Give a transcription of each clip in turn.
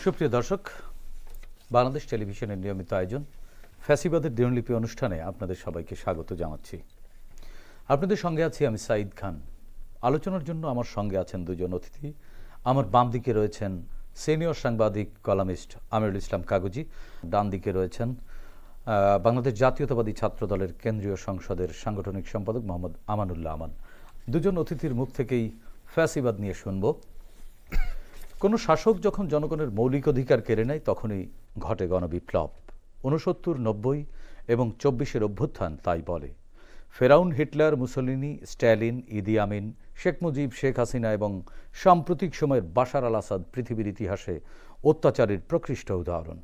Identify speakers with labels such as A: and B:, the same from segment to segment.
A: সুপ্রিয় দর্শক, বাংলাদেশ টেলিভিশনের নিয়মিত আয়োজন ফ্যাসিবাদের দিনলিপি অনুষ্ঠানে আপনাদের সবাইকে স্বাগত জানাচ্ছি। আপনাদের সঙ্গে আছি আমি সাঈদ খান। আলোচনার জন্য আমার সঙ্গে আছেন দুজন অতিথি। আমার বাম দিকে রয়েছেন সিনিয়র সাংবাদিক কলামিস্ট আমিরুল ইসলাম কাগজি, ডান দিকে রয়েছেন বাংলাদেশ জাতীয়তাবাদী ছাত্র দলের কেন্দ্রীয় সংসদের সাংগঠনিক সম্পাদক মোহাম্মদ আমানুল্লাহ আমান। দুজন অতিথির মুখ থেকেই ফ্যাসিবাদ নিয়ে শুনব। কোনো শাসক যখন জনগণের মৌলিক অধিকার কেড়ে নেয় তখনই ঘটে গণবিপ্লব। 69, 90 এবং 24-এর অভ্যুত্থান তাই বলে। ফেরাউন, হিটলার, মুসোলিনি, স্ট্যালিন, ইদি আমিন, শেখ মুজিব, শেখ হাসিনা এবং সাম্প্রতিক সময়ের বাশার আল আসাদ পৃথিবীর ইতিহাসে অত্যাচারের প্রকৃষ্ট উদাহরণ।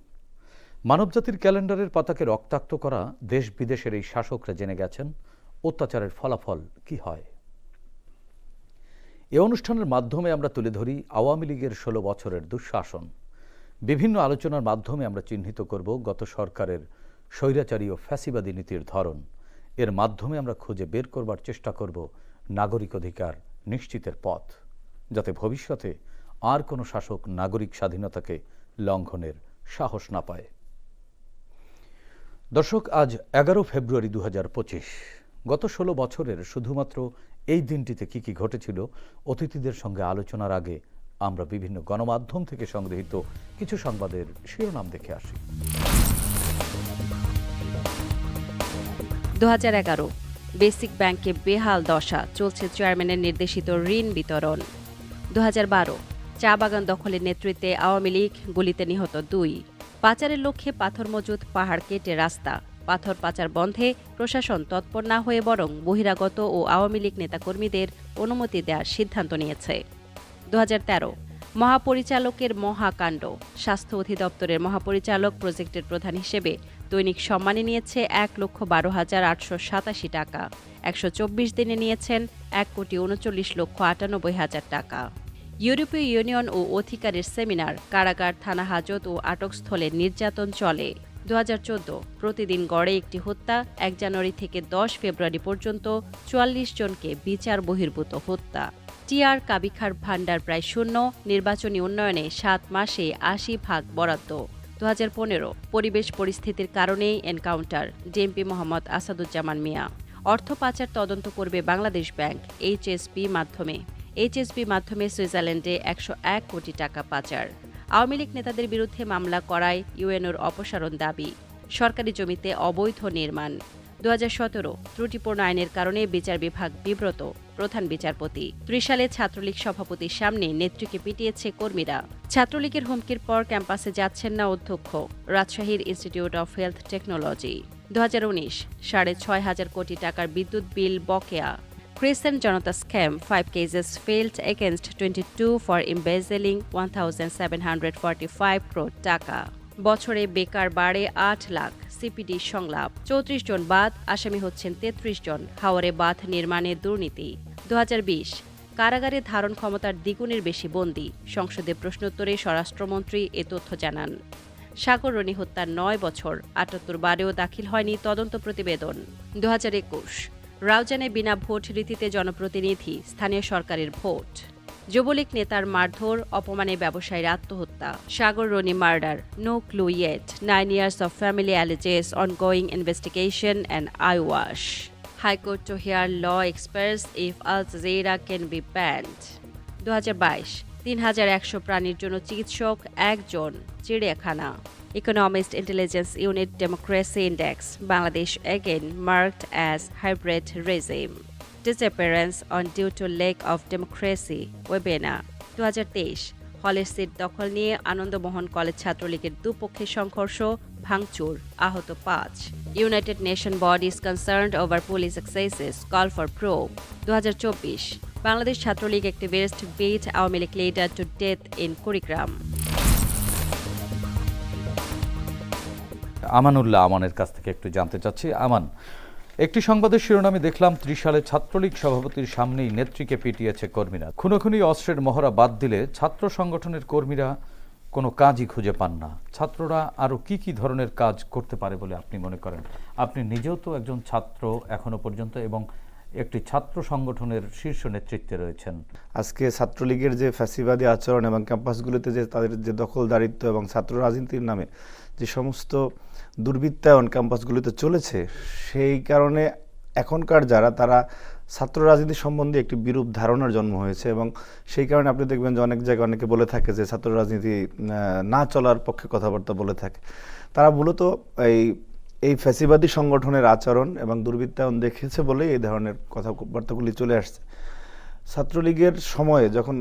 A: মানবজাতির ক্যালেন্ডারের পাতাকে রক্তাক্ত করা দেশ বিদেশের এই শাসকরা জেনে গেছেন অত্যাচারের ফলাফল কি হয়। এ অনুষ্ঠানের মাধ্যমে আমরা তুলে ধরি আওয়ামী লীগের 16 বছরের দুঃশাসন। বিভিন্ন আলোচনার মাধ্যমে আমরা চিহ্নিত করব গত সরকারের স্বৈরাচারী ও ফ্যাসিবাদী নীতির ধরন। এর মাধ্যমে আমরা খুঁজে বের করবার চেষ্টা করব নাগরিক অধিকার নিশ্চিতের পথ, যাতে ভবিষ্যতে আর কোনো শাসক নাগরিক স্বাধীনতাকে লঙ্ঘনের সাহস না পায়। দর্শক, আজ 11 ফেব্রুয়ারি 2025। গত 16 বছরের শুধুমাত্র এই দিনটিতে কি কি ঘটেছিল অতিথিদের সঙ্গে আলোচনার আগে আমরা বিভিন্ন গণমাধ্যম থেকে সংগৃহীত কিছু সংবাদের শিরোনাম দেখে আসি।
B: 2011 বেসিক ব্যাংকে বেহাল দশা, চলছে চেয়ারম্যানের নির্দেশিত ঋণ বিতরণ। 2012 চা বাগান দখলের নেতৃত্বে আওয়ামী লীগ, গুলিতে নিহত 2। পাচারের লক্ষ্যে পাথর মজুত, পাহাড় কেটে রাস্তা। পাথর পাচার বন্ধে প্রশাসন তৎপর না হয়ে বরং বহিরাগত ও আওয়ামী লীগ নেতাকর্মীদের অনুমতি দেওয়ার সিদ্ধান্ত নিয়েছে। 2013 মহাপরিচালকের মহাকাণ্ড, স্বাস্থ্য অধিদপ্তরের মহাপরিচালক প্রজেক্টের প্রধান হিসেবে দৈনিক সম্মানী নিয়েছে 1,12,887 টাকা। 124 দিনে নিয়েছেন 1,39,98,000 টাকা। ইউরোপীয় ইউনিয়ন ও অধিকারের সেমিনার, কারাগার, থানা হাজত ও আটকস্থলে নির্যাতন চলে। 2014 প্রতিদিন গড়ে একটি হত্যা, 1 জানুয়ারি থেকে 10 ফেব্রুয়ারি পর্যন্ত 44 জনকে বিচার বহির্ভূত হত্যা। টিআর কাবিখার ভাণ্ডার প্রায় শূন্য, নির্বাচনী উন্নয়নে 7 মাসে 80% বরাদ্দ। 2015 পরিবেশ পরিস্থিতির কারণেই এনকাউন্টার, ডিএমপি মোহাম্মদ আসাদুজ্জামান মিয়া। অর্থ পাচার তদন্ত করবে বাংলাদেশ ব্যাংক এইচএসবি মাধ্যমে সুইজারল্যান্ডে 101 কোটি টাকা পাচার। আওয়ামী লীগ নেতাদের বিরুদ্ধে মামলা করায় ইউএনওর অপসারণ দাবি। সরকারি জমিতে অবৈধ নির্মাণ। 2017 ত্রুটিপূর্ণ আইনের কারণে বিচার বিভাগ বিব্রত, প্রধান বিচারপতি। 30 সালে ছাত্রলীগ সভাপতির সামনে নেত্রীকে পিটিয়েছে কর্মীরা। ছাত্রলীগের হুমকির পর ক্যাম্পাসে যাচ্ছেন না অধ্যক্ষ। রাজশাহীর ইনস্টিটিউট অফ হেলথ টেকনোলজি। 2019 6,500 কোটি টাকার বিদ্যুৎ বিল বকেয়া। Crescent Janata scam, 5 cases filed against 22 for embezzling 1,745 crore টাকা। বছরে বেকার বাড়ে 8 লাখ, সিপিডি সংলাপ। 34 জন বাদ, আসামি হচ্ছেন 33 জন। হাওরে বাঁধ নির্মাণে দুর্নীতি। 2020 কারাগারে ধারণ ক্ষমতার দ্বিগুণের বেশি বন্দী। সংসদে প্রশ্নোত্তরে স্বরাষ্ট্রমন্ত্রী এ তথ্য জানান। সাগর রনি হত্যার 9 বছর, 78 বারেও দাখিল হয়নি তদন্ত প্রতিবেদন। 2021 রাউজানে বিনা ভোট রীতিতে জনপ্রতিনিধি, স্থানীয় সরকারের ভোট। যুবলীগ নেতার মারধর, অপমানে ব্যবসায়ীর আত্মহত্যা। Sagar Runi murder, no clue yet, 9 years of family alleges, ongoing investigation and eyewash. High Court to hear law experts if Al Jazeera can be banned. 2022 3,100 প্রাণীর জন্য চিকিৎসক 1 জন, চিড়িয়াখানা। Economist Intelligence Unit Democracy Index, Bangladesh again marked as hybrid regime. Disappearance on due to lack of democracy, webinar. 2023 হলের seat দখল নিয়ে Ananda Mohan college ছাত্রলীগের দুপক্ষের সংঘর্ষ, ভাঙচুর, আহত 5। United Nations bodies concerned over police excesses, call for probe. 2024 Bangladesh Chhatra League activist beat Awami League leader to death in Kurigram.
A: Amanullah আমানের কাছ থেকে একটু জানতে চাচ্ছি। আমান, একটি সংবাদের শিরোনামে দেখলাম 30 সালে ছাত্রলীগ সভাপতির সামনেই নেত্রীকে পিটিয়েছে কর্মীরা। খুনোখুনি অস্ত্রের মহড়া বাদ দিলে ছাত্র সংগঠনের কর্মীরা কোনো কাজই খুঁজে পান না। ছাত্ররা আরও কি কি ধরনের কাজ করতে পারে বলে আপনি মনে করেন? আপনি নিজেও তো একজন ছাত্র এখনো পর্যন্ত, এবং একটি ছাত্র সংগঠনের শীর্ষ নেতৃত্বে রয়েছেন।
C: আজকে ছাত্রলীগের যে ফ্যাসিবাদী আচরণ এবং ক্যাম্পাসগুলোতে যে তাদের যে দখলদারিত্ব এবং ছাত্র রাজনীতির নামে যে সমস্ত দুর্বৃত্তায়ন ক্যাম্পাসগুলিতে চলেছে, সেই কারণে এখনকার যারা তারা ছাত্র রাজনীতি সম্বন্ধে একটি বিরূপ ধারণার জন্ম হয়েছে এবং সেই কারণে আপনি দেখবেন যে অনেক জায়গায় অনেকে বলে থাকে যে ছাত্র রাজনীতি না চলার পক্ষে কথাবার্তা বলে থাকে। তারা মূলত এই ফ্যাসিবাদী সংগঠনের আচরণ এবং দুর্বৃত্তায়ন দেখেছে বলেই এই ধরনের কথাবার্তাগুলি চলে আসছে। ছাত্রলীগের সময়ে যখন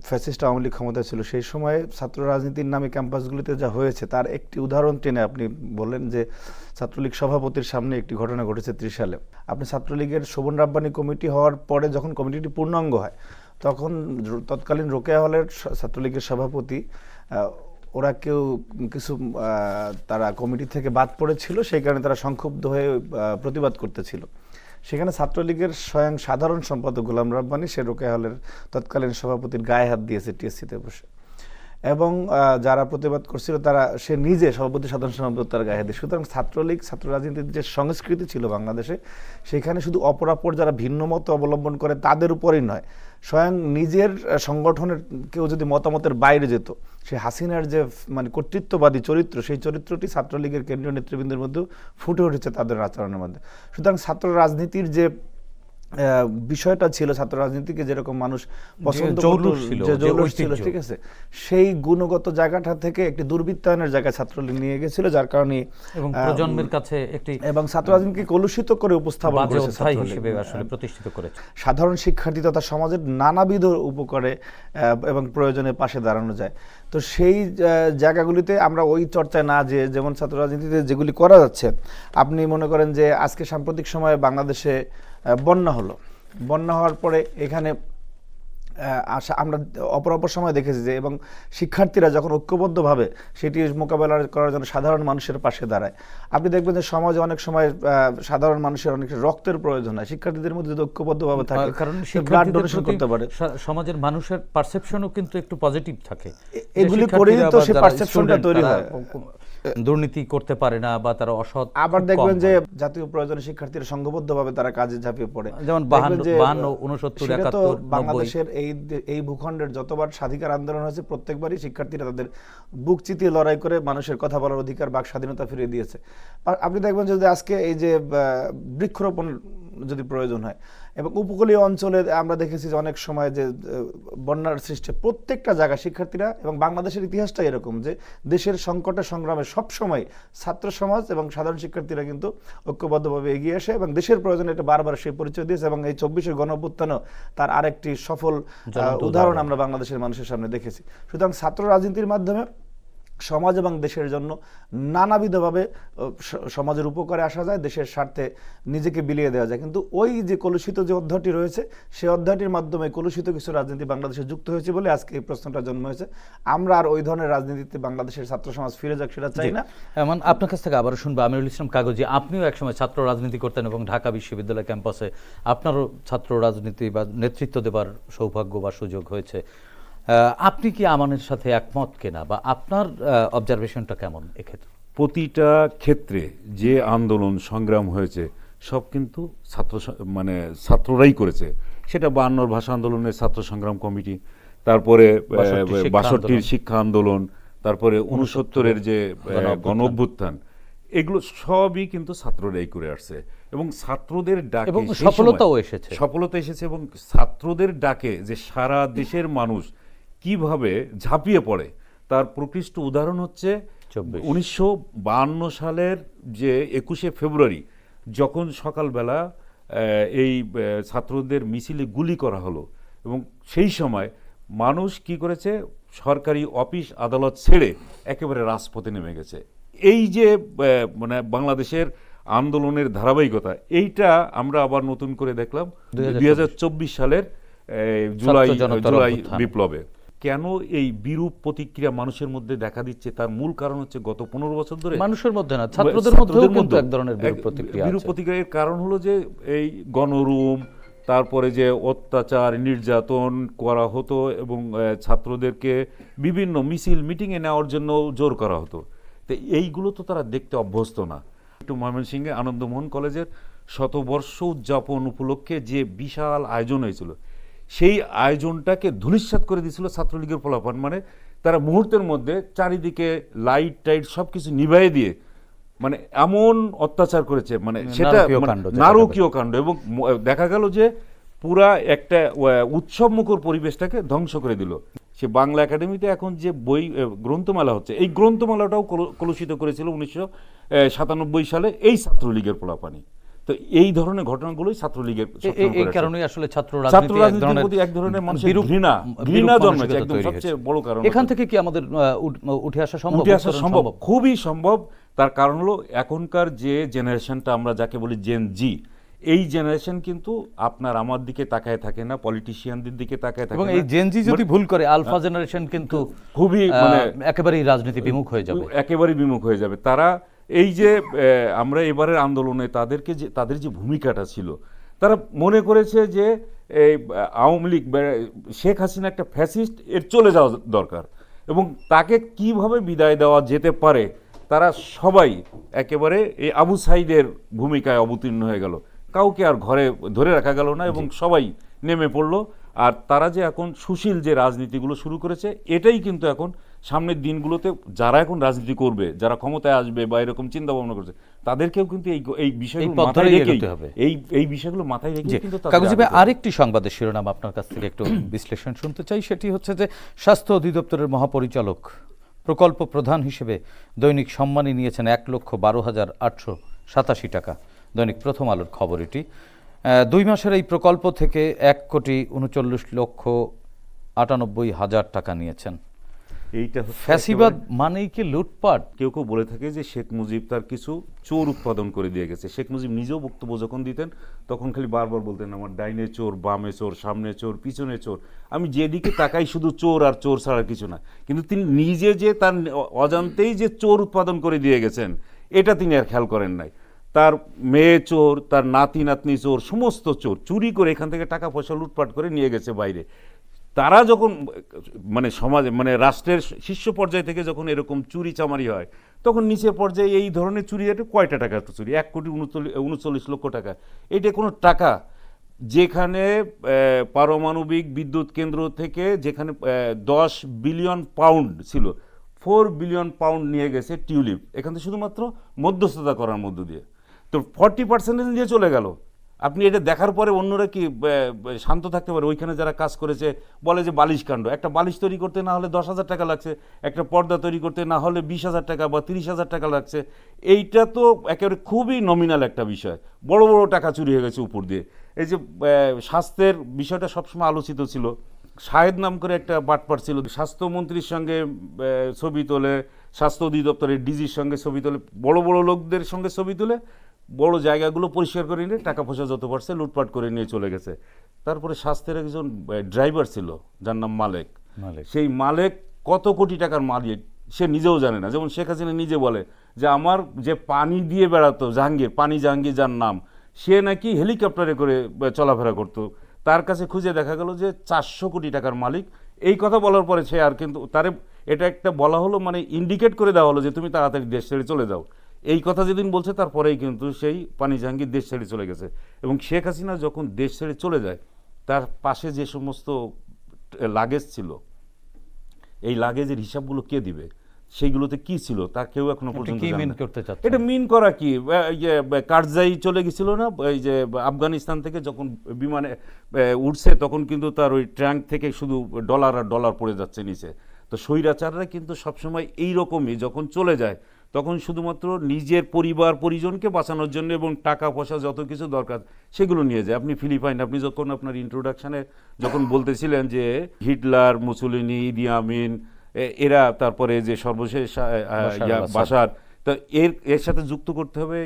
C: ফ্যাসিস্ট আওয়ামী লীগ ক্ষমতায় ছিল, সেই সময়ে ছাত্র রাজনীতির নামে ক্যাম্পাসগুলিতে যা হয়েছে তার একটি উদাহরণ টেনে আপনি বললেন যে ছাত্রলীগ সভাপতির সামনে একটি ঘটনা ঘটেছে 30 সালে। আপনি ছাত্রলীগের শোভন রাব্বানী কমিটি হওয়ার পরে যখন কমিটিটি পূর্ণাঙ্গ হয়, তখন তৎকালীন রোকেয়া হলের ছাত্রলীগের সভাপতি ওরা কিছু তারা কমিটি থেকে বাদ পড়েছিল, সেই কারণে তারা সংক্ষুব্ধ হয়ে প্রতিবাদ করতেছিল। সেখানে ছাত্রলীগের স্বয়ং সাধারণ সম্পাদক গোলাম রাব্বানী সে রোকেয়া হলের তৎকালীন সভাপতির গায়ে হাত দিয়েছে টিএসসিতে বসে, এবং যারা প্রতিবাদ করছিল তারা সে নিজে সভাপতি সাধারণ সম্পাদক তার গায়ে হাত দিয়ে। সুতরাং ছাত্রলীগ ছাত্র রাজনীতির যে সংস্কৃতি ছিল বাংলাদেশে, সেখানে শুধু অপরাপর যারা ভিন্ন মত অবলম্বন করে তাদের উপরই নয়, স্বয়ং নিজের সংগঠনের কেউ যদি মতামতের বাইরে যেত, সে হাসিনার যে মানে কর্তৃত্ববাদী চরিত্র, সেই চরিত্রটি ছাত্রলীগের কেন্দ্রীয় নেতৃবৃন্দের মধ্যেও ফুটে উঠেছে তাদের আচরণের মধ্যে। সুতরাং ছাত্র রাজনীতির যে বিষয়টা ছিল, ছাত্র রাজনীতিকে যেরকম মানুষ পছন্দ ছিল, ঠিক আছে, সেই গুণগত জায়গাটা থেকে একটি দুর্বৃত্তায়নের জায়গায় ছাত্রলীগ নিয়ে গেছিল, যার কারণে
A: এবং প্রজন্মের কাছে একটি
C: এবং ছাত্র রাজনীতিকে কলুষিত করে উপস্থাপন করেছে,
A: হিসেবে আসলে প্রতিষ্ঠিত করেছে।
C: সাধারণ শিক্ষার্থী তথা সমাজের নানাবিধ উপকারে এবং প্রয়োজনে পাশে দাঁড়ানো যায়। তো সেই জায়গাগুলিতে আমরা ওই চর্চায় না যে, যেমন ছাত্র রাজনীতিতে যেগুলি করা যাচ্ছে, আপনি মনে করেন যে আজকে সাম্প্রতিক সময়ে বাংলাদেশে বন্যা হলো, বন্যা হওয়ার পরে এখানে আমরা অপর সময় দেখেছি যে, এবং শিক্ষার্থীরা যখন ঐক্যবদ্ধভাবে সেটি মোকাবেলা করার জন্য সাধারণ মানুষের পাশে দাঁড়ায়, আপনি দেখবেন যে সমাজে অনেক সময় সাধারণ মানুষের অনেক রক্তের প্রয়োজন হয়। শিক্ষার্থীদের মধ্যে যদি ঐক্যবদ্ধভাবে থাকে,
A: কারণ
C: ব্লাড ডোনেশন করতে পারে,
A: সমাজের মানুষের পারসেপশনও কিন্তু একটু পজিটিভ থাকে।
C: এগুলি করেই তো সেই পারসেপশনটা তৈরি হয়।
A: দুর্নীতি করতে পারে না বা তারা অসৎ।
C: আবার দেখবেন যে জাতীয় প্রয়োজনে শিক্ষার্থীরা সংঘবদ্ধভাবে তারা কাজে ঝাঁপিয়ে পড়ে,
A: যেমন 52, 69, 71,
C: বাংলাদেশের এই ভূখণ্ডের যতবার স্বাধিকার আন্দোলন হয়েছে, প্রত্যেকবারই শিক্ষার্থীরা তাদের বুক চিতিয়ে লড়াই করে মানুষের কথা বলার অধিকার, বাক স্বাধীনতা ফিরিয়ে দিয়েছে। আর আপনি দেখবেন যদি আজকে এই যে বৃক্ষরোপণ যদি প্রয়োজন হয়, এবং উপকূলীয় অঞ্চলে আমরা দেখেছি যে অনেক সময় যে বন্যার সৃষ্টি, প্রত্যেকটা জায়গায় শিক্ষার্থীরা, এবং বাংলাদেশের ইতিহাসটা এরকম যে দেশের সংকটের সংগ্রামে সবসময় ছাত্র সমাজ এবং সাধারণ শিক্ষার্থীরা কিন্তু ঐক্যবদ্ধভাবে এগিয়ে আসে এবং দেশের প্রয়োজনে এটা বারবার সেই পরিচয় দিয়েছে। এবং এই 24-এর গণঅভ্যুত্থানও তার আরেকটি সফল উদাহরণ আমরা বাংলাদেশের মানুষের সামনে দেখেছি। সুতরাং ছাত্র রাজনীতির মাধ্যমে সমাজ এবং দেশের জন্য নানাবিধভাবে সমাজের উপকারে আসা যায়, দেশের স্বার্থে নিজেকে বিলিয়ে দেওয়া যায়। কিন্তু ওই যে কলুষিত যে অধ্যায়টি রয়েছে, সেই অধ্যায়টির মাধ্যমে কলুষিত কিছু রাজনীতি বাংলাদেশে যুক্ত হয়েছে বলে আজকে এই প্রশ্নটা জন্ম হয়েছে। আমরা আর ওই ধরনের রাজনীতিতে বাংলাদেশের ছাত্র সমাজ ফিরে যাক সেটা চাই না।
A: এমন আপনার কাছ থেকে আবারও শুনবো আমিরুল ইসলাম কাগজি, আপনিও একসময় ছাত্র রাজনীতি করতেন এবং ঢাকা বিশ্ববিদ্যালয় ক্যাম্পাসে আপনারও ছাত্র রাজনীতি বা নেতৃত্ব দেবার সৌভাগ্য বা সুযোগ হয়েছে। আপনি কি আমানের সাথে একমত কিনা, বা আপনার অবজারভেশনটা কেমন এক্ষেত্রে?
D: প্রতিটা ক্ষেত্রে যে আন্দোলন সংগ্রাম হয়েছে সব কিন্তু ছাত্ররাই করেছে। সেটা 52 ভাষা আন্দোলনের ছাত্র সংগ্রাম কমিটি, তারপরে 62-র শিক্ষা আন্দোলন, তারপরে 69-এর যে গণ অভ্যুত্থান, এগুলো সবই কিন্তু ছাত্ররাই করে আসছে। এবং ছাত্রদের ডাকে সফলতা এসেছে এবং ছাত্রদের ডাকে যে সারা দেশের মানুষ কিভাবে ঝাঁপিয়ে পড়ে তার প্রকৃষ্ট উদাহরণ হচ্ছে 1952 সালের যে 21শে ফেব্রুয়ারি, যখন সকালবেলা এই ছাত্রদের মিছিলে গুলি করা হলো, এবং সেই সময় মানুষ কি করেছে, সরকারি অফিস আদালত ছেড়ে একেবারে রাজপথে নেমে গেছে। এই যে বাংলাদেশের আন্দোলনের ধারাবাহিকতা, এইটা আমরা আবার নতুন করে দেখলাম 2024 সালের জুলাই বিপ্লবে। কেন এই বিরূপ প্রতিক্রিয়া মানুষের মধ্যে দেখা দিচ্ছে, তার মূল কারণ হচ্ছে গত 15 বছর ধরে
A: মানুষের মধ্যে না, ছাত্রদের মধ্যেও কিন্তু এক ধরনের বিরূপ
D: প্রতিক্রিয়ার কারণ হলো যে এই গণরুম, তারপরে যে অত্যাচার নির্যাতন করা হতো এবং ছাত্রদেরকে বিভিন্ন মিছিল মিটিংয়ে নেওয়ার জন্য জোর করা হতো। তো এইগুলো তো তারা দেখতে অভ্যস্ত না। একটু ময়মনসিংহে আনন্দমোহন কলেজের শতবর্ষ উদযাপন উপলক্ষে যে বিশাল আয়োজন হয়েছিল, সেই আয়োজনটাকে ধূলিসাৎ করে দিয়েছিল ছাত্রলীগের পোলাপান। মানে তারা মুহূর্তের মধ্যে চারিদিকে লাইট টাইট সবকিছু নিভাইয়ে দিয়ে মানে এমন অত্যাচার করেছে, মানে সেটা
A: নারকীয় কাণ্ড যেটা
D: নারকীয় কাণ্ড। এবং দেখা গেল যে পুরা একটা উৎসবমুখর পরিবেশটাকে ধ্বংস করে দিল। সে বাংলা একাডেমিতে এখন যে বই গ্রন্থমেলা হচ্ছে, এই গ্রন্থমেলাটাও কলুষিত করেছিল 1997 সালে এই ছাত্রলীগের পোলাপানি। তো এই ধরনের ঘটনাগুলোই ছাত্রলীগের
A: এই কারণেই আসলে ছাত্র
D: রাজনীতির প্রতি এক ধরনের মানুষের ঘৃণা জন্মেছে, একদম সবচেয়ে বড় কারণ।
A: এখান থেকে কি আমাদের উঠে আসা সম্ভব?
D: উঠে আসা সম্ভব, খুবই সম্ভব। তার কারণ হলো এখনকার যে জেনারেশনটা আমরা যাকে বলি জেন জি, এই জেনারেশন কিন্তু আপনার আমার দিকে তাকায় থাকে না, পলিটিশিয়ানদের দিকে তাকায় থাকে না।
A: এবং এই জেন জি যদি ভুল করে, আলফা জেনারেশন কিন্তু
D: খুবই মানে
A: একেবারেই রাজনীতি বিমুখ হয়ে যাবে,
D: একেবারেই বিমুখ হয়ে যাবে। তারা এই যে আমরা এবারের আন্দোলনে তাদের যে ভূমিকাটা ছিল, তারা মনে করেছে যে এই আওয়ামী লীগ, শেখ হাসিনা একটা ফ্যাসিস্ট, এর চলে যাওয়া দরকার এবং তাকে কিভাবে বিদায় দেওয়া যেতে পারে, তারা সবাই একেবারে এই আবু সাইদের ভূমিকায় অবতীর্ণ হয়ে গেল। কাউকে আর ঘরে ধরে রাখা গেল না এবং সবাই নেমে পড়লো। আর তারা যে এখন সুশীল যে রাজনীতিগুলো শুরু করেছে, এটাই কিন্তু এখন সামনের দিনগুলোতে যারা এখন রাজনীতি করবে, যারা ক্ষমতায় আসবে বা এরকম চিন্তা ভাবনা করছে, তাদেরকেও কিন্তু এই বিষয়গুলো মাথায় রেখে এই বিষয়গুলো মাথায় রেখে কিন্তু
A: কাগজি ভাই, আরেকটি সংবাদের শিরোনাম আপনার কাছ থেকে একটু বিশ্লেষণ শুনতে চাই। সেটি হচ্ছে যে স্বাস্থ্য অধিদপ্তরের মহাপরিচালক প্রকল্প প্রধান হিসেবে দৈনিক সম্মানী নিয়েছেন 1,12,887 টাকা। দৈনিক প্রথম আলোর খবর এটি। 2 মাসের এই প্রকল্প থেকে 1,39,98,000 টাকা নিয়েছেন।
D: এইটা
A: ফ্যাসিবাদ মানেই কি লুটপাট?
D: কেউ কেউ বলে থাকে যে শেখ মুজিব তার কিছু চোর উৎপাদন করে দিয়ে গেছে। শেখ মুজিব নিজেও বক্তব্য যখন দিতেন তখন খালি বারবার বলতেন, আমার ডাইনে চোর, বামে চোর, সামনে চোর, পিছনে চোর, আমি যেদিকে তাকাই শুধু চোর আর চোর ছাড়া কিছু না। কিন্তু তিনি নিজে যে তার অজান্তেই যে চোর উৎপাদন করে দিয়ে গেছেন, এটা তিনি আর খেয়াল করেন নাই। তার মেয়ে চোর, তার নাতি নাতনি চোর, সমস্ত চোর, চুরি করে এখান থেকে টাকা পয়সা লুটপাট করে নিয়ে গেছে বাইরে। তারা যখন মানে সমাজে মানে রাষ্ট্রের শীর্ষ পর্যায় থেকে যখন এরকম চুরি চামারি হয়, তখন নিচের পর্যায়ে এই ধরনের চুরি এটা কয়টা টাকা চুরি? 1,39,00,000 টাকা। এটা কোনো টাকা? যেখানে পারমাণবিক বিদ্যুৎ কেন্দ্র থেকে যেখানে 10 বিলিয়ন পাউন্ড ছিল, 4 বিলিয়ন পাউন্ড নিয়ে গেছে টিউলিপ, এখান থেকে শুধুমাত্র মধ্যস্থতা করার মধ্য দিয়ে। তো 40% নিয়ে চলে গেল। আপনি এটা দেখার পরে অন্যরা কি শান্ত থাকতে পারে? ওইখানে যারা কাজ করেছে বলে যে বালিশ কাণ্ড। একটা বালিশ তৈরি করতে না হলে 10,000 টাকা লাগছে, একটা পর্দা তৈরি করতে না হলে 20,000 টাকা বা 30,000 টাকা লাগছে। এইটা তো একেবারে খুবই নমিনাল একটা বিষয়। বড় বড় টাকা চুরি হয়ে গেছে উপর দিয়ে। এই যে স্বাস্থ্যের বিষয়টা সবসময় আলোচিত ছিল। শাহেদ নাম করে একটা বাটপার ছিল, স্বাস্থ্যমন্ত্রীর সঙ্গে ছবি তোলে, স্বাস্থ্য অধিদপ্তরের ডিজির সঙ্গে ছবি তোলে, বড় বড় লোকদের সঙ্গে ছবি তুলে বড় জায়গাগুলো পরিষ্কার করে নিয়ে টাকা পয়সা যত পারছে লুটপাট করে নিয়ে চলে গেছে। তারপরে স্বাস্থ্যের একজন ড্রাইভার ছিল যার নাম মালেক। সেই মালেক কত কোটি টাকার মালিক সে নিজেও জানে না। যেমন শেখ হাসিনা নিজে বলে যে আমার যে পানি দিয়ে বেড়াতো জাহাঙ্গীর, পানি জাহাঙ্গীর যার নাম, সে নাকি হেলিকপ্টারে করে চলাফেরা করতো। তার কাছে খুঁজে দেখা গেল যে 400 কোটি টাকার মালিক। এই কথা বলার পরে সে আর কিন্তু তারে এটা একটা বলা হলো, মানে ইন্ডিকেট করে দেওয়া হলো যে তুমি তাড়াতাড়ি দেশ ছেড়ে চলে যাও। এই কথা যেদিন বলছে তারপরেই কিন্তু সেই পানি জাহাঙ্গীর দেশ ছেড়ে চলে গেছে। এবং শেখ হাসিনা যখন দেশ ছেড়ে চলে যায়, তার পাশে যে সমস্ত লাগেজ ছিল, এই লাগেজের হিসাবগুলো কে দিবে? সেইগুলোতে কি ছিল তা কেউ এখনো পর্যন্ত জানে না। এটা মিন করা কি? কারজাই চলে গেছিল না, এই যে আফগানিস্তান থেকে যখন বিমানে উঠছে তখন কিন্তু তার ওই ট্যাঙ্ক থেকে শুধু ডলার আর ডলার পড়ে যাচ্ছে নিচে। তো স্বৈরাচাররা কিন্তু সবসময় এইরকমই যখন চলে যায় তখন শুধুমাত্র নিজের পরিবার পরিজনকে বাঁচানোর জন্য এবং টাকা পয়সা যত কিছু দরকার সেগুলো নিয়ে যায়। আপনি ফিলিপাইন, আপনি যখন আপনার ইন্ট্রোডাকশানে যখন বলতেছিলেন যে হিটলার, মুসোলিনি, ইদি আমিন এরা, তারপরে যে সর্বশেষ বাশার, তো এর সাথে যুক্ত করতে হবে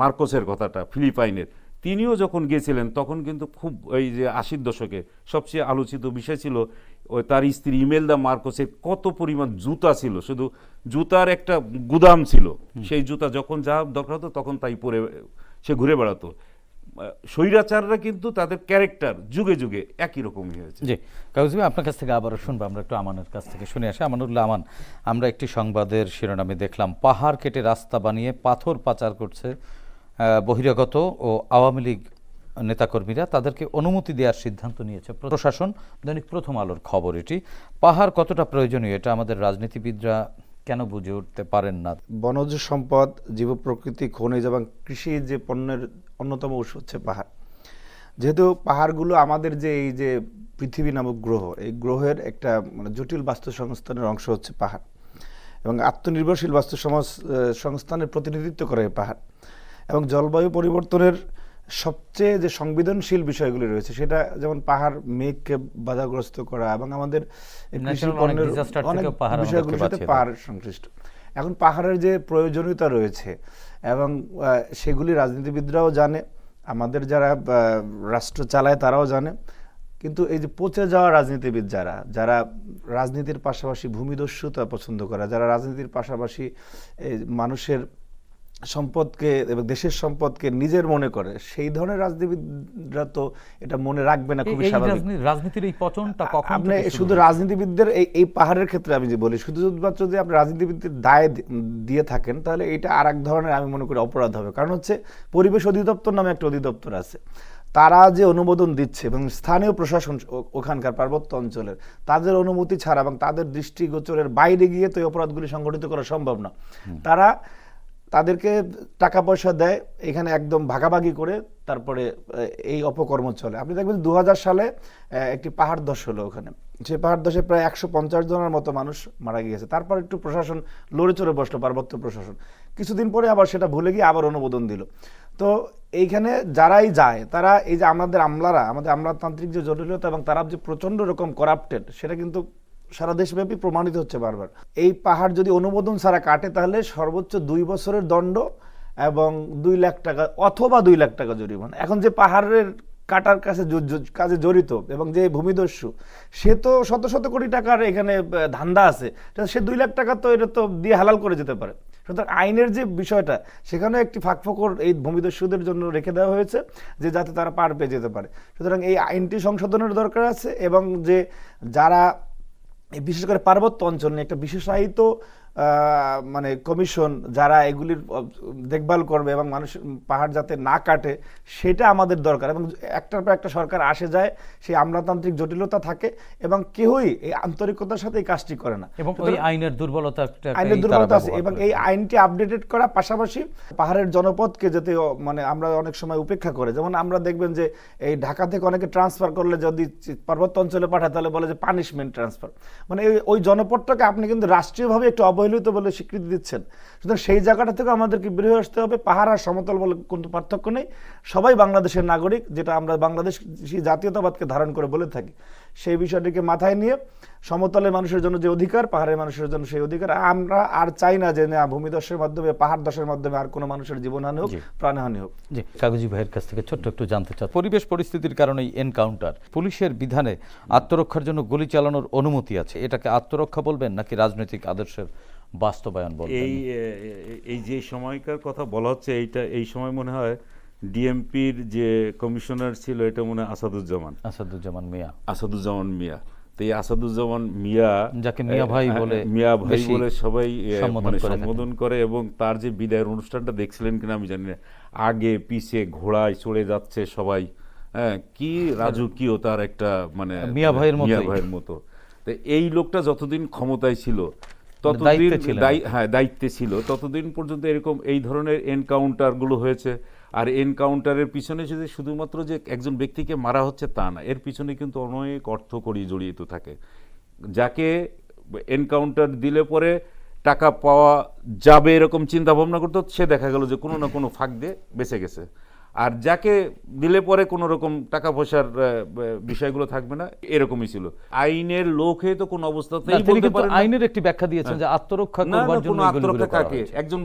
D: মার্কোসের কথাটা, ফিলিপাইনের। তিনিও যখন গিয়েছিলেন তখন কিন্তু খুব এই যে 80-র দশকে সবচেয়ে আলোচিত বিষয় ছিল ওই তার স্ত্রী ইমেলদা মার্কোসের কত পরিমাণ জুতা ছিল, শুধু জুতার একটা গুদাম ছিল। সেই জুতা যখন যা দরকার হতো তখন তাই পরে সে ঘুরে বেড়াতো। স্বৈরাচাররা কিন্তু তাদের ক্যারেক্টার যুগে যুগে একই রকমই হয়েছে।
A: জি কাগজ ভাই, আপনার কাছ থেকে আবারও শুনবো। আমরা একটু আমানের কাছ থেকে শুনে আসি। আমানুল্লাহ আমান, আমরা একটি সংবাদের শিরোনামে দেখলাম পাহাড় কেটে রাস্তা বানিয়ে পাথর পাচার করছে বহিরাগত ও আওয়ামী লীগ নেতাকর্মীরা তাদেরকে অনুমতি দেওয়ার সিদ্ধান্ত নিয়েছে প্রশাসন। দৈনিক প্রথম আলোর খবর এটি। পাহাড় কতটা প্রয়োজনীয় এটা আমাদের রাজনীতিবিদরা কেন বুঝে উঠতে পারেন না?
C: বনজ সম্পদ, জীব প্রকৃতি, খনিজ এবং কৃষি যে পণ্যের অন্যতম উৎস হচ্ছে পাহাড়। যেহেতু পাহাড়গুলো আমাদের যে এই যে পৃথিবী নামক গ্রহ, এই গ্রহের একটা মানে জটিল বাস্তু সংস্থানের অংশ হচ্ছে পাহাড়, এবং আত্মনির্ভরশীল বাস্তু সংস্থানের প্রতিনিধিত্ব করে এই পাহাড়। এবং জলবায়ু পরিবর্তনের সবচেয়ে যে সংবেদনশীল বিষয়গুলি রয়েছে, সেটা যেমন পাহাড় মেঘকে বাধাগ্রস্ত করা এবং আমাদের কৃষি পণ্যের অনেক বিষয়গুলির সাথে পাহাড় সংশ্লিষ্ট। এখন পাহাড়ের যে প্রয়োজনীয়তা রয়েছে এবং সেগুলি রাজনীতিবিদরাও জানে, আমাদের যারা রাষ্ট্র চালায় তারাও জানে, কিন্তু এই যে পচে যাওয়া রাজনীতিবিদ যারা রাজনীতির পাশাপাশি ভূমিদস্যুতা পছন্দ করে, যারা রাজনীতির পাশাপাশি মানুষের সম্পদকে এবং দেশের সম্পদকে নিজের মনে করে, সেই ধরনের রাজনীতিবিদরা তো এটা মনে রাখবে না, খুবই স্বাভাবিক।
A: রাজনীতির এই পচনটা কখন
C: আপনি শুধু রাজনীতিবিদদের এই পাহাড়ের ক্ষেত্রে আমি যে বলি, শুধুমাত্র যদি আপনি রাজনীতিবিদদের দায় দিয়ে থাকেন, তাহলে এটা আর এক ধরনের আমি মনে করি অপরাধ হবে। কারণ হচ্ছে পরিবেশ অধিদপ্তর নামে একটা অধিদপ্তর আছে, তারা যে অনুমোদন দিচ্ছে এবং স্থানীয় প্রশাসন ওখানকার পার্বত্য অঞ্চলের, তাদের অনুমতি ছাড়া এবং তাদের দৃষ্টিগোচরের বাইরে গিয়ে তো এই অপরাধগুলি সংগঠিত করা সম্ভব না। তারা তাদেরকে টাকা পয়সা দেয়, এখানে একদম ভাগাভাগি করে তারপরে এই অপকর্ম চলে। আপনি দেখবেন 2000 সালে একটি পাহাড় ধস হলো ওখানে, সেই পাহাড় ধসে প্রায় 150 জনের মতো মানুষ মারা গিয়েছে। তারপর একটু প্রশাসন লড়ে চড়ে বসলো, পার্বত্য প্রশাসন। কিছুদিন পরে আবার সেটা ভুলে গিয়ে আবার অনুমোদন দিল। তো এইখানে যারাই যায়, তারা এই যে আমাদের আমলাতান্ত্রিক যে জটিলতা এবং তারা যে প্রচণ্ড রকম করাপ্টেড, সেটা কিন্তু সারা দেশব্যাপী প্রমাণিত হচ্ছে বারবার। এই পাহাড় যদি অনুমোদন ছাড়া কাটে, তাহলে সর্বোচ্চ 2 বছরের দণ্ড এবং 2 লাখ টাকা অথবা 2 লাখ টাকা জরিমানা। এখন যে পাহাড়ের কাটার কাজে জড়িত এবং যে ভূমিদস্যু, সে তো শত শত কোটি টাকার এখানে ধান্দা আছে, সে 2 লাখ টাকা তো এটা তো দিয়ে হালাল করে যেতে পারে। সুতরাং আইনের যে বিষয়টা, সেখানে একটি ফাঁকফোকর এই ভূমিদস্যুদের জন্য রেখে দেওয়া হয়েছে, যে যাতে তারা পার পেয়ে যেতে পারে। সুতরাং এই আইনটি সংশোধনের দরকার আছে, এবং যে যারা বিশেষ করে পার্বত্য অঞ্চল নিয়ে একটা বিশেষায়িত মানে কমিশন যারা এগুলির দেখভাল করবে এবং মানুষ পাহাড় যাতে না কাটে, সেটা আমাদের দরকার। এবং একটার পর একটা সরকার আসে যায়, সেই আমলাতান্ত্রিক জটিলতা থাকে এবং কেউই এই আন্তরিকতার সাথে এই কাজটি করে না,
A: এবং ওই আইনের দুর্বলতা
C: আছে। এবং এই আইনটি আপডেটেড করা পাশাপাশি পাহাড়ের জনপদকে যাতে মানে আমরা অনেক সময় উপেক্ষা করে, যেমন আমরা দেখবেন যে এই ঢাকা থেকে অনেকে ট্রান্সফার করলে যদি পার্বত্য অঞ্চলে পাঠায়, তাহলে বলে যে পানিশমেন্ট ট্রান্সফার, মানে ওই জনপদটাকে আপনি কিন্তু রাষ্ট্রীয়ভাবে একটু অবহেলিত বলে স্বীকৃতি দিচ্ছেন। সুতরাং সেই জায়গাটা থেকে আমাদেরকে বের হয়ে আসতে হবে। পাহাড় আর সমতল বলে কোনো পার্থক্য নেই, সবাই বাংলাদেশের নাগরিক, যেটা আমরা বাংলাদেশী জাতীয়তাবাদকে ধারণ করে বলে থাকি। সেই বিষয়টিকে মাথায় নিয়ে সমতলের মানুষের জন্য যে অধিকার, পাহাড়ের মানুষের জন্য সেই অধিকার, আমরা আর চাই না যে না ভূমিধসের মাধ্যমে, পাহাড় ধসের মাধ্যমে আর কোনো মানুষের জীবনহানি হোক, প্রাণহানি হোক।
A: জি, কাগজি ভাইয়ের কাছ থেকে ছোট্ট একটু জানতে চাই, পরিবেশ পরিস্থিতির কারণে এনকাউন্টার, পুলিশের বিধানে আত্মরক্ষার জন্য গুলি চালানোর অনুমতি আছে, এটাকে আত্মরক্ষা বলবেন নাকি রাজনৈতিক আদর্শের বাস্তবায়ন বলবেন?
D: এই যে সময়কার কথা বলা হচ্ছে, এই সময় মনে হয় ডিএমপির যে কমিশনার ছিল, এটা মনে হয় আসাদুজ্জামান মিয়া। তো এই আসাদুজ্জামান মিয়া,
A: যাকে মিয়া ভাই বলে
D: সবাই মানে সম্বোধন করে, এবং তার যে বিদায়ের অনুষ্ঠানটা দেখছিলেন কিনা আমি জানি না, আগে পিছে ঘোড়ায় চড়ে যাচ্ছে সবাই, হ্যাঁ, কি রাজকীয় তার একটা মানে
A: মিয়া ভাইয়ের মতো।
D: তো এই লোকটা যতদিন ক্ষমতায় ছিল, ততদিন দায়িত্বে ছিল, ততদিন পর্যন্ত এরকম এই ধরনের এনকাউন্টারগুলো হয়েছে। আর এনকাউন্টারের পিছনে যে শুধুমাত্র যে একজন ব্যক্তিকে মারা হচ্ছে তা না, এর পিছনে কিন্তু অনেক অর্থকড়ি জড়িত থাকে। যাকে এনকাউন্টার দিলে পরে টাকা পাওয়া যাবে এরকম চিন্তা ভাবনা করতো, সে দেখা গেল যে কোনো না কোনো ফাঁক দিয়ে বেঁচে গেছে। আর যাকে দিলে পরে কোনো রকম টাকা পয়সার বিষয়গুলো থাকবে না, এরকমই ছিল। আইনের লোক হয়ে তো কোনো অবস্থাতেই বলতে পারে না।
A: আইনের একটি ব্যাখ্যা দিয়েছেন যে আত্মরক্ষা করবার জন্য,
D: আত্মরক্ষা কাকে, একজন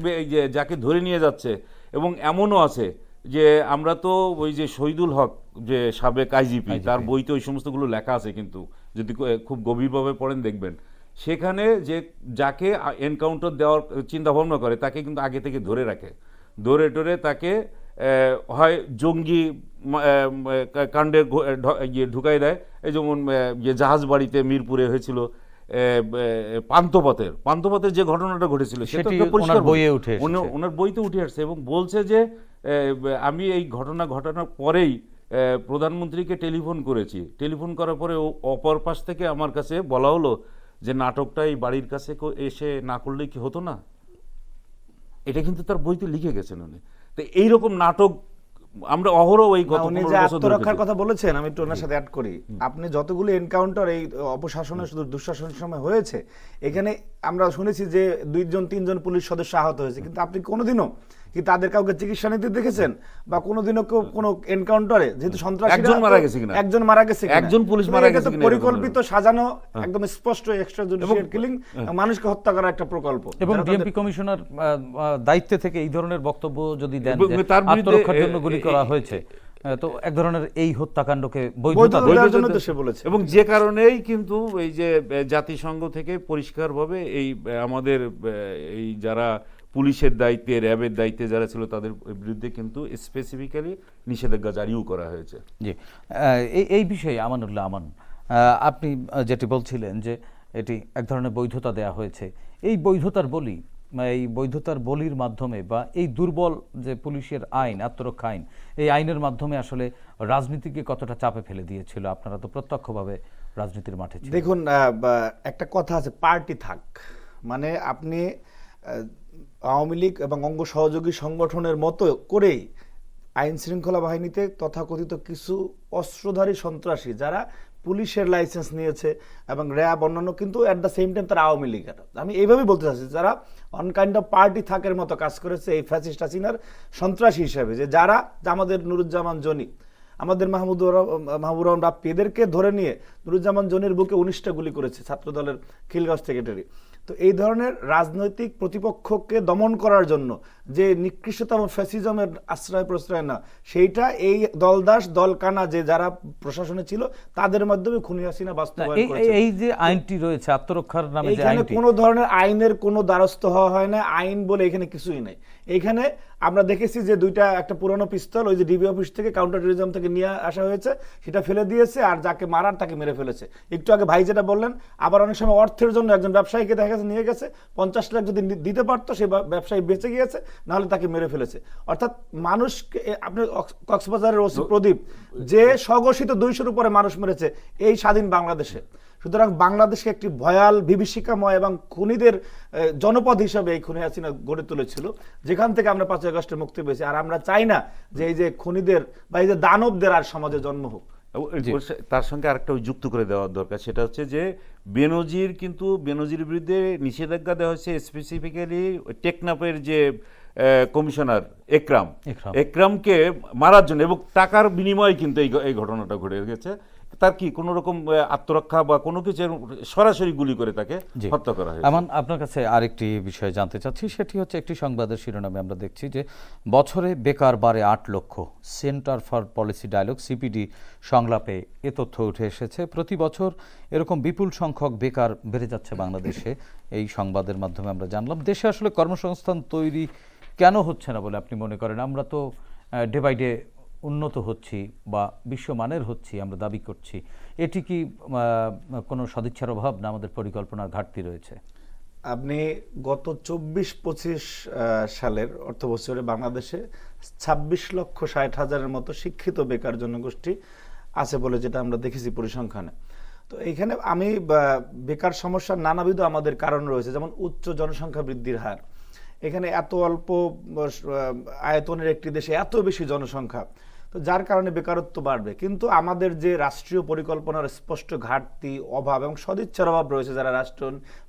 D: যাকে ধরে নিয়ে যাচ্ছে। এবং এমনও আছে যে আমরা তো ওই যে শহীদুল হক, যে সাবেক আইজিপি, তার বইতে ওই সমস্তগুলো লেখা আছে, কিন্তু যদি খুব গভীরভাবে পড়েন দেখবেন সেখানে যে যাকে এনকাউন্টার দেওয়ার চিন্তা ভাবনা করে, তাকে কিন্তু আগে থেকে ধরে রাখে, ধরে তাকে হয় জঙ্গি কাণ্ডে ঢুকাই দেয়। এই যেমন জাহাজ বাড়িতে মিরপুরে হয়েছিল, পান্থপথের যে ঘটনাটা ঘটেছিল সেটা
A: সেটি
D: তো পরিষ্কার
A: ওনার বইয়ে উঠে এসেছে।
D: ওনার বইতে উঠে আসছে এবং বলছে যে আমি এই ঘটনা ঘটানোর পরেই প্রধানমন্ত্রীকে টেলিফোন করেছি, টেলিফোন করার পরে অপর পাশ থেকে আমার কাছে বলা হলো যে নাটকটা এই বাড়ির কাছে এসে না করলেই কি হতো না। এটা কিন্তু তার বইতে লিখে গেছেন উনি। তো এইরকম নাটক আমরা অহরহ এই গত
C: উনি
D: 15
C: যে
D: বছর ধরে
C: আত্মরক্ষার
D: দেখছি।
C: কথা বলেছেন, আমি একটু ওনার সাথে অ্যাড করি। আপনি যতগুলো এনকাউন্টার এই অপশাসনের শুধু দুঃশাসনের সময় হয়েছে, এখানে আমরা শুনেছি যে 2-3জন পুলিশ সদস্য আহত হয়েছে, কিন্তু আপনি কোনোদিনও কি তাদের কাউকে চিকিৎসা নিতে দেখেছেন? বা কোনোদিনও কেউ কোনো এনকাউন্টারে, যেহেতু সন্ত্রাসীরা
D: একজন মারা গেছে কিনা?
C: একজন মারা গেছে কিনা?
D: একজন পুলিশ
C: তো
D: মারা
C: এটা
D: গেছে
C: তো
D: কিনা?
C: পরিকল্পিত, সাজানো, একদম স্পষ্ট এক্সট্রা জুডিশিয়াল কিলিং, মানুষকে হত্যা করার একটা প্রকল্প।
A: এবং
C: যারা
A: ডিএমপি
C: তাদের-
A: কমিশনার দায়িত্বে থেকে এই ধরনের বক্তব্য যদি দেন
D: এবং
A: যে
D: তার বিরুদ্ধে
A: আত্মরক্ষার জন্য গুলি করা হয়েছে, তো এক ধরনের এই হত্যাকাণ্ডকে বৈধতা
C: বৈধতা
A: দেয়।
C: দেওয়ার জন্য তো সে বলেছে।
D: এবং যে কারণেই কিন্তু এই যে জাতিসংঘ থেকে পরিষ্কারভাবে এই আমাদের এই যারা পুলিশের দায়িত্বে, র্যাবের দায়িত্বে যারা ছিল তাদের বিরুদ্ধে কিন্তু স্পেসিফিক্যালি নিষেধাজ্ঞা জারিও করা হয়েছে।
A: জি, এই বিষয়ে আমানুল্লাহ আমান, আপনি যেটি বলছিলেন যে এটি এক ধরনের বৈধতা দেয়া হয়েছে, এই বৈধতার বলি, এই বৈধতার বলির মাধ্যমে বা এই দুর্বল যে পুলিশের আইন, আত্মরক্ষা আইন, এই আইনের মাধ্যমে আসলে রাজনীতিকে কতটা চাপে ফেলে দিয়েছিল? আপনারা তো প্রত্যক্ষভাবে রাজনীতির মাঠে ছিলেন।
C: দেখুন, একটা কথা আছে, পার্টি থাক, মানে আপনি আওয়ামী লীগ এবং অঙ্গ সহযোগী সংগঠনের মতো করেই আইন শৃঙ্খলা বাহিনীতে তথাকথিত কিছু অস্ত্রধারী সন্ত্রাসী যারা পুলিশের লাইসেন্স নিয়েছে এবং র্যাব অন্যান্য, কিন্তু অ্যাট দ্য সেম টাইম তারা আওয়ামী লীগের, আমি এইভাবেই বলতে চাচ্ছি, যারা অন কাইন্ড অফ পার্টি থাকের মতো কাজ করেছে এই ফ্যাসিস্ট হাসিনার সন্ত্রাসী হিসেবে, যে যারা আমাদের নুরুজ্জামান জনি, আমাদের মাহমুদুর রহমান রাপ্পি, এদেরকে ধরে নিয়ে নুরুজ্জামান জনির বুকে 19টা গুলি করেছে ছাত্রদলের খিলগাঁও সেক্রেটারি। তো এই ধরনের রাজনৈতিক প্রতিপক্ষকে দমন করার জন্য যে নিকৃষ্টতম ফ্যাসিজমের আশ্রয় প্রশ্রয় না, সেইটা এই দলদাস দলকানা যে যারা প্রশাসনে ছিল তাদের মাধ্যমে খুনি হাসিনা বাস্তবায়ন করেছে।
A: এই যে আইনটি রয়েছে আত্মরক্ষার নামে, যে
C: এখানে
A: আইনটি,
C: কোনো ধরনের আইনের কোনো দ্বারস্থ হওয়া হয় না, আইন বলে এখানে কিছুই নাই। এখানে আমরা দেখেছি যে একটা পুরনো পিস্তল ওই যে ডিবি অফিস থেকে, কাউন্টার টেরোরিজম থেকে নিয়ে আসা হয়েছে, সেটা ফেলে দিয়েছে, আর যাকে মারার তাকে মেরে ফেলেছে। একটু আগে ভাই যেটা বললেন, আবার অনেক সময় অর্থের জন্য একজন ব্যবসায়ীকে দেখা গেছে নিয়ে গেছে, 50 লাখ যদি দিতে পারতো সে ব্যবসায়ী বেঁচে গিয়েছে, নাহলে তাকে মেরে ফেলেছে। অর্থাৎ মানুষকে, আপনি কক্সবাজারের ওসি প্রদীপ যে স্বঘোষিত 200-র উপরে মানুষ মেরেছে এই স্বাধীন বাংলাদেশে। সুতরাং বাংলাদেশকে একটি ভয়াল, বিভীষিকাময় এবং খুনিদের জনপদ হিসাবে এই খুনি হাসিনা গড়ে তুলেছিল, যেখান থেকে আমরা 5ই আগস্টে মুক্তি পেয়েছি। আর আমরা চাই না যে এই যে খুনিদের বা এই যে দানবদের আর সমাজে জন্ম হোক।
D: তার সঙ্গে আরেকটা যুক্ত করে দেওয়ার দরকার, সেটা হচ্ছে যে বেনজির বিরুদ্ধে নিষেধাজ্ঞা দেওয়া হয়েছে স্পেসিফিক্যালি টেকনাফের যে কমিশনার একরামকে মারার জন্য, এবং টাকার বিনিময়ে কিন্তু এই ঘটনাটা ঘটে গেছে। তার কি কোনো রকম আত্মরক্ষা বা কোনো কিছু, সরাসরি গুলি করে তাকে হত্যা করা হয়েছে।
A: এমন আপনার কাছে আরেকটি বিষয় জানতে চাচ্ছি, সেটি হচ্ছে একটি সংবাদের শিরোনামে আমরা দেখছি যে বছরে বেকার বাড়ে 8 লক্ষ। Centre for Policy Dialogue CPD সংলাপে এ তথ্য উঠে এসেছে। প্রতি বছর এরকম বিপুল সংখ্যক বেকার বেড়ে যাচ্ছে বাংলাদেশে, এই সংবাদের মাধ্যমে আমরা জানলাম। দেশে আসলে কর্মসংস্থান তৈরি কেন হচ্ছে না বলে আপনি মনে করেন? আমরা তো ডে বাই ডে উন্নত হচ্ছি বা বিশ্বমানের হচ্ছি, আমরা দাবি করছি। এটি কি কোনো সদিচ্ছার অভাব না আমাদের পরিকল্পনার ঘাটতি রয়েছে?
C: আপনি গত 24-25 সালের অর্থ বছরে বাংলাদেশে 26,60,000-এর মতো শিক্ষিত বেকার জনগোষ্ঠী আছে বলে যেটা আমরা দেখেছি পরিসংখ্যানে। তো এইখানে আমি বেকার সমস্যার নানাবিধ আমাদের কারণ রয়েছে, যেমন উচ্চ জনসংখ্যা বৃদ্ধির হার। এখানে এত অল্প আয়তনের একটি দেশে এত বেশি জনসংখ্যা, তো যার কারণে বেকারত্ব বাড়বে। কিন্তু আমাদের যে রাষ্ট্রীয় পরিকল্পনার স্পষ্ট ঘাটতি, অভাব এবং সদিচ্ছার অভাব রয়েছে, যারা রাষ্ট্র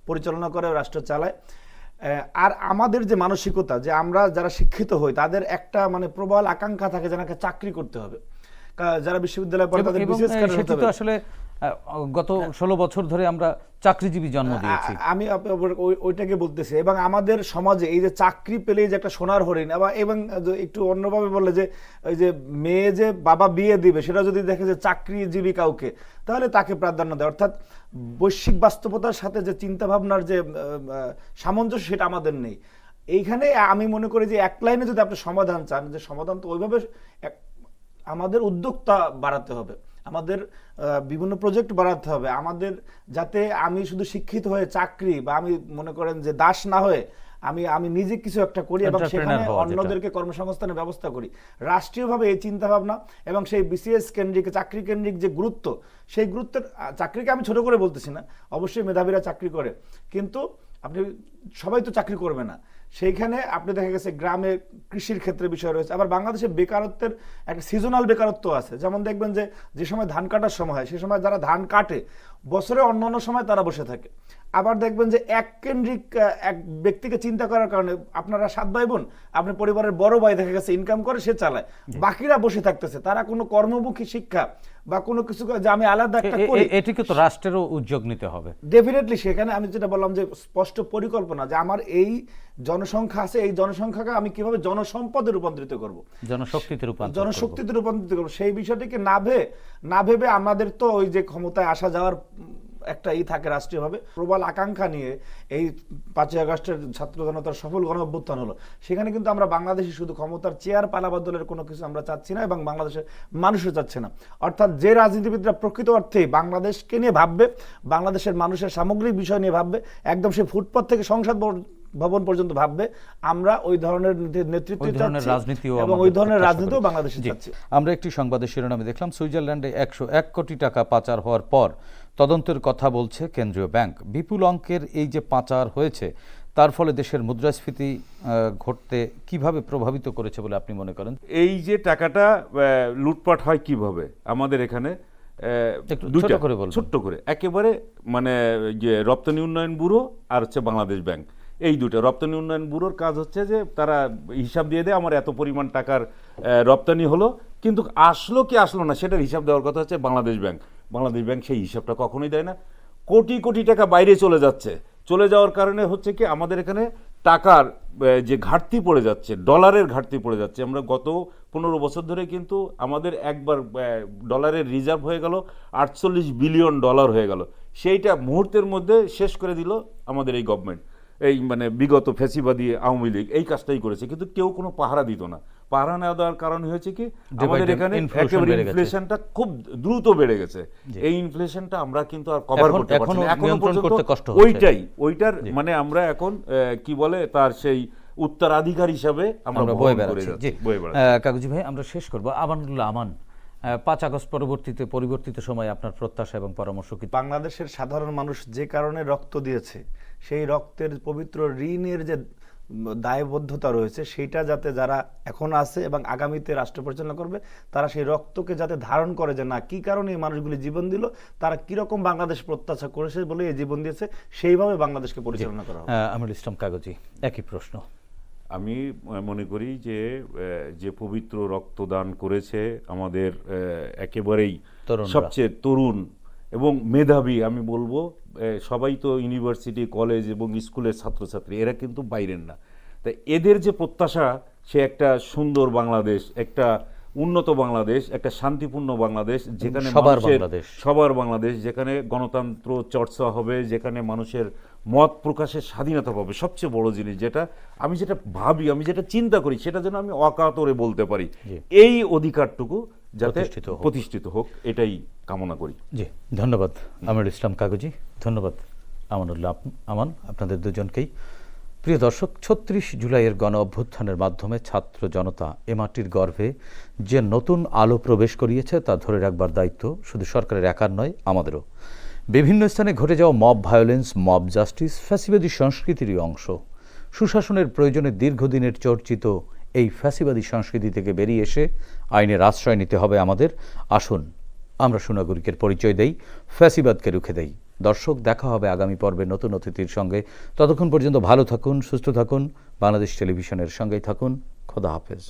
C: পরিচালনা করে, রাষ্ট্র চালায়, আর আমাদের যে মানসিকতা, যে আমরা যারা শিক্ষিত হই তাদের একটা মানে প্রবল আকাঙ্ক্ষা থাকে যেন একটা চাকরি করতে হবে, যারা বিশ্ববিদ্যালয়ে পড়ে তাদের বিশেষ কারণে
A: সেটি তো আসলে গত 16 বছর ধরে আমরা চাকরিজীবী জন্ম দিয়েছি।
C: আমি ওইটাকে বলতেছি। এবং আমাদের সমাজে এই যে চাকরি পেলেই যে একটা সোনার হরিণ, এবং একটু অন্যভাবে বললে যে ওই যে মেয়ে যে বাবা বিয়ে দিবে, সেটা যদি দেখে যে চাকরিজীবী কাউকে, তাহলে তাকে প্রাধান্য দেয়। অর্থাৎ বৈশ্বিক বাস্তবতার সাথে যে চিন্তাভাবনার যে সামঞ্জস্য, সেটা আমাদের নেই। এইখানে আমি মনে করি যে এক লাইনে যদি আপনি সমাধান চান, যে সমাধান তো ওইভাবে আমাদের উদ্যোক্তা বাড়াতে হবে। আমাদের বিভিন্ন প্রজেক্ট বাড়াতে হবে, আমাদের যাতে আমি শুধু শিক্ষিত হয়ে চাকরি বা আমি মনে করেন যে দাস না হয়ে আমি নিজে কিছু একটা করি এবং সেখানে অন্যদেরকে কর্মসংস্থানের ব্যবস্থা করি। রাষ্ট্রীয়ভাবে এই চিন্তা ভাবনা এবং সেই বিসিএস কেন্দ্রিক চাকরি কেন্দ্রিক যে গুরুত্ব, সেই গুরুত্বের চাকরিকে আমি ছোট করে বলতেছি না, অবশ্যই মেধাবীরা চাকরি করে, কিন্তু আপনি সবাই তো চাকরি করবে না। সেইখানে আপনি দেখা গেছে গ্রামে কৃষির ক্ষেত্রে বিষয় রয়েছে। আবার বাংলাদেশে বেকারত্বের একটা সিজনাল বেকারত্ব আছে, যেমন দেখবেন যে সময় ধান কাটার সময় হয়, সে সময় যারা ধান কাটে বছরে অন্যান্য সময় তারা বসে থাকে। আবার দেখবেন যে এক কেন্দ্রিক এক ব্যক্তিকে চিন্তা করার কারণে আপনারা 7 ভাই বোন, আপনার পরিবারের বড় ভাই দেখা গেছে ইনকাম করে, সে চালায়, বাকিরা বসে থাকতেছে, তারা কোনো কর্মমুখী শিক্ষা বা কোনো কিছু যে আমি আলাদা একটা করি,
A: এটিকে তো রাষ্ট্রেরও উদ্যোগ নিতে হবে
C: ডেফিনেটলি। সেখানে আমি যেটা বললাম যে স্পষ্ট পরিকল্পনা যে আমার এই জনসংখ্যা আছে, এই জনসংখ্যাকে আমি কিভাবে জনসম্পদে রূপান্তরিত করব,
A: জনশক্তিতে
C: রূপান্তরিত করব, সেই বিষয়টিকে না ভেবে আমাদের তো ওই যে ক্ষমতায় আসা যাওয়ার একটা থাকে রাষ্ট্রীয়ভাবে প্রবল আকাঙ্ক্ষা নিয়ে এই 5ই আগস্টের ছাত্র জনতার সফল গণ অভ্যুত্থান হলো। সেখানে কিন্তু আমরা বাংলাদেশে শুধু ক্ষমতার চেয়ার পালাবদলের কোনো কিছু আমরা চাচ্ছি না এবং বাংলাদেশের মানুষও চাচ্ছে না। অর্থাৎ যে রাজনীতিবিদরা প্রকৃত অর্থেই বাংলাদেশকে নিয়ে ভাববে, বাংলাদেশের মানুষের সামগ্রিক বিষয় নিয়ে ভাববে, একদম সেই ফুটপাত থেকে সংসদ ভবন পর্যন্ত ভাববে, আমরা ওই ধরনের নেতৃত্ব চাচ্ছি এবং ওই ধরনের রাজনীতিও বাংলাদেশে চাচ্ছি।
A: আমরা একটি সংবাদের শিরোনামে দেখলাম, সুইজারল্যান্ডে 101 কোটি টাকা পাচার হওয়ার পর তদন্তের কথা বলছে কেন্দ্রীয় ব্যাংক। বিপুল অঙ্কের এই যে পাচার হয়েছে, তার ফলে দেশের মুদ্রাস্ফীতি ঘটতে কিভাবে প্রভাবিত করেছে বলে আপনি মনে করেন?
D: এই যে টাকাটা লুটপাট হয় কিভাবে আমাদের এখানে, ছোট্ট করে একেবারে মানে যে রপ্তানি উন্নয়ন ব্যুরো আর হচ্ছে বাংলাদেশ ব্যাংক, এই দুটো। রপ্তানি উন্নয়ন ব্যুরোর কাজ হচ্ছে যে তারা হিসাব দিয়ে দেয় আমার এত পরিমাণ টাকার রপ্তানি হলো, কিন্তু আসলো কি আসলো না সেটার হিসাব দেওয়ার কথা হচ্ছে বাংলাদেশ ব্যাংক। বাংলাদেশ ব্যাংক সেই হিসাবটা কখনোই দেয় না। কোটি কোটি টাকা বাইরে চলে যাওয়ার কারণে হচ্ছে কি আমাদের এখানে টাকার যে ঘাটতি পড়ে যাচ্ছে, ডলারের ঘাটতি পড়ে যাচ্ছে। আমরা গত 15 বছর ধরে কিন্তু আমাদের একবার ডলারের রিজার্ভ হয়ে গেল 48 বিলিয়ন ডলার হয়ে গেল, সেইটা মুহূর্তের মধ্যে শেষ করে দিল আমাদের এই গভর্নমেন্ট। এই মানে বিগত ফ্যাসিবাদী আওয়ামী লীগ এই কাজটাই করেছে, কিন্তু কেউ কোনো পাহারা দিত না। পাহারা না দেওয়ার কারণ হয়েছে কি আমাদের এখানে একেবারে ইনফ্লেশনটা খুব দ্রুত বেড়ে গেছে। এই ইনফ্লেশনটা আমরা কিন্তু আর কভার করতে পারছি না এখনো পর্যন্ত। ওইটার মানে আমরা এখন কি বলে তার সেই উত্তরাধিকার হিসাবে আমরা বয়ে বেড়াচ্ছি।
A: কাগজি ভাই, আমরা শেষ করব। আমানুল্লাহ আমান, 5 আগস্ট পরবর্তীতে পরিবর্তিত সময় আপনার প্রত্যাশা এবং পরামর্শ কি?
C: বাংলাদেশের সাধারণ মানুষ যে কারণে রক্ত দিয়েছে, সেই রক্তের পবিত্র ঋণের যে দায়বদ্ধতা রয়েছে, সেইটা যাতে যারা এখন আছে এবং আগামীতে রাষ্ট্র পরিচালনা করবে, তারা সেই রক্তকে যাতে ধারণ করে যে না কি কারণে এই মানুষগুলি জীবন দিল, তারা কিরকম বাংলাদেশ প্রত্যাশা করেছে বলে এই জীবন দিয়েছে, সেইভাবে বাংলাদেশকে পরিচালনা করা হবে।
A: আমিরুল ইসলাম কাগজি, একই প্রশ্ন।
D: আমি মনে করি যে পবিত্র রক্তদান করেছে আমাদের একেবারেই সবচেয়ে তরুণ এবং মেধাবী, আমি বলবো সবাই তো ইউনিভার্সিটি, কলেজ এবং স্কুলের ছাত্রছাত্রী, এরা কিন্তু বাইরের না। তাই এদের যে প্রত্যাশা, সে একটা সুন্দর বাংলাদেশ, একটা উন্নত বাংলাদেশ, একটা শান্তিপূর্ণ বাংলাদেশ, যেখানে সবার বাংলাদেশ, যেখানে গণতন্ত্র চর্চা হবে, যেখানে মানুষের মত প্রকাশের স্বাধীনতা পাবে। সবচেয়ে বড় জিনিস যেটা আমি ভাবি, আমি যেটা চিন্তা করি, সেটা যেন আমি অকাতরে বলতে পারি, এই অধিকারটুকু যাতে প্রতিষ্ঠিত হোক, এটাই কামনা করি।
A: জি, ধন্যবাদ আমিরুল ইসলাম কাগজি, ধন্যবাদ আমানুল্লাহ আমান, আপনাদের দুজনকেই। প্রিয় দর্শক, 36 জুলাইয়ের গণ অভ্যুত্থানের মাধ্যমে ছাত্র জনতা এ মাটির গর্ভে যে নতুন আলো প্রবেশ করিয়েছে, তা ধরে রাখবার দায়িত্ব শুধু সরকারের একার নয়, আমাদেরও। বিভিন্ন স্থানে ঘটে যাওয়া মব ভায়োলেন্স, মব জাস্টিস ফ্যাসিবাদী সংস্কৃতিরই অংশ। সুশাসনের প্রয়োজনে দীর্ঘদিনের চর্চিত এই ফ্যাসিবাদী সংস্কৃতি থেকে বেরিয়ে এসে আইনের আশ্রয় নিতে হবে আমাদের। আসুন আমরা সুনাগরিকের পরিচয় দেই, ফ্যাসিবাদকে রুখে দেই। দর্শক, দেখা হবে আগামী পর্বে নতুন অতিথির সঙ্গে। ততক্ষণ পর্যন্ত ভালো থাকুন, সুস্থ থাকুন, বাংলাদেশ টেলিভিশনের সঙ্গেই থাকুন। খোদা হাফেজ।